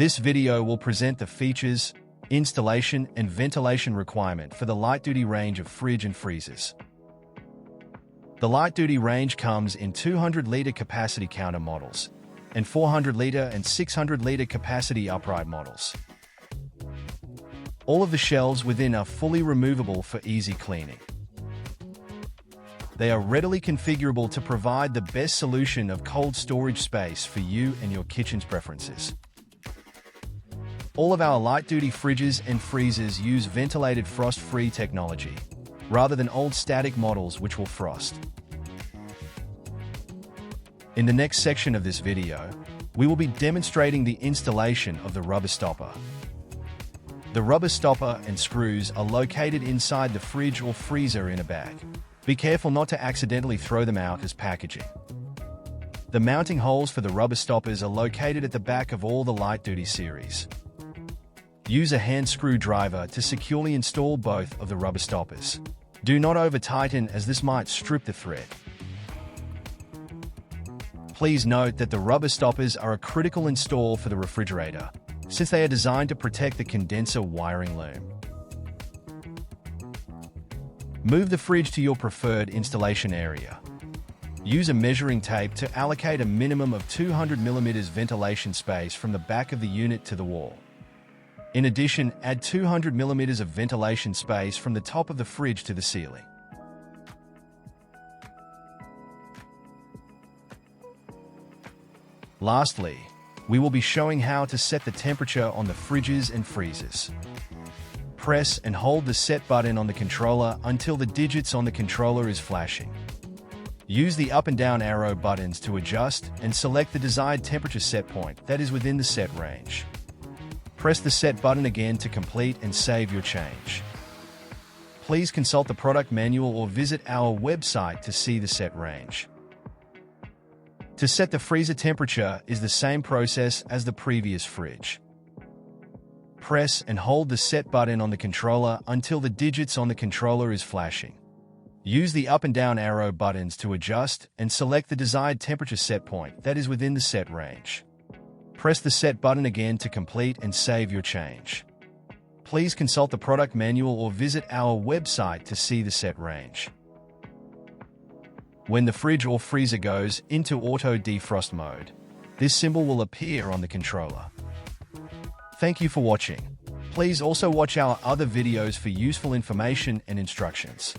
This video will present the features, installation, and ventilation requirement for the light-duty range of fridge and freezers. The light-duty range comes in 200-liter capacity counter models and 400-liter and 600-liter capacity upright models. All of the shelves within are fully removable for easy cleaning. They are readily configurable to provide the best solution of cold storage space for you and your kitchen's preferences. All of our light-duty fridges and freezers use ventilated frost-free technology, rather than old static models which will frost. In the next section of this video, we will be demonstrating the installation of the rubber stopper. The rubber stopper and screws are located inside the fridge or freezer in a bag. Be careful not to accidentally throw them out as packaging. The mounting holes for the rubber stoppers are located at the back of all the light-duty series. Use a hand screwdriver to securely install both of the rubber stoppers. Do not over-tighten, as this might strip the thread. Please note that the rubber stoppers are a critical install for the refrigerator, since they are designed to protect the condenser wiring loom. Move the fridge to your preferred installation area. Use a measuring tape to allocate a minimum of 200 mm ventilation space from the back of the unit to the wall. In addition, add 200 mm of ventilation space from the top of the fridge to the ceiling. Lastly, we will be showing how to set the temperature on the fridges and freezers. Press and hold the set button on the controller until the digits on the controller is flashing. Use the up and down arrow buttons to adjust and select the desired temperature set point that is within the set range. Press the set button again to complete and save your change. Please consult the product manual or visit our website to see the set range. To set the freezer temperature is the same process as the previous fridge. Press and hold the set button on the controller until the digits on the controller is flashing. Use the up and down arrow buttons to adjust and select the desired temperature set point that is within the set range. Press the set button again to complete and save your change. Please consult the product manual or visit our website to see the set range. When the fridge or freezer goes into auto defrost mode, this symbol will appear on the controller. Thank you for watching. Please also watch our other videos for useful information and instructions.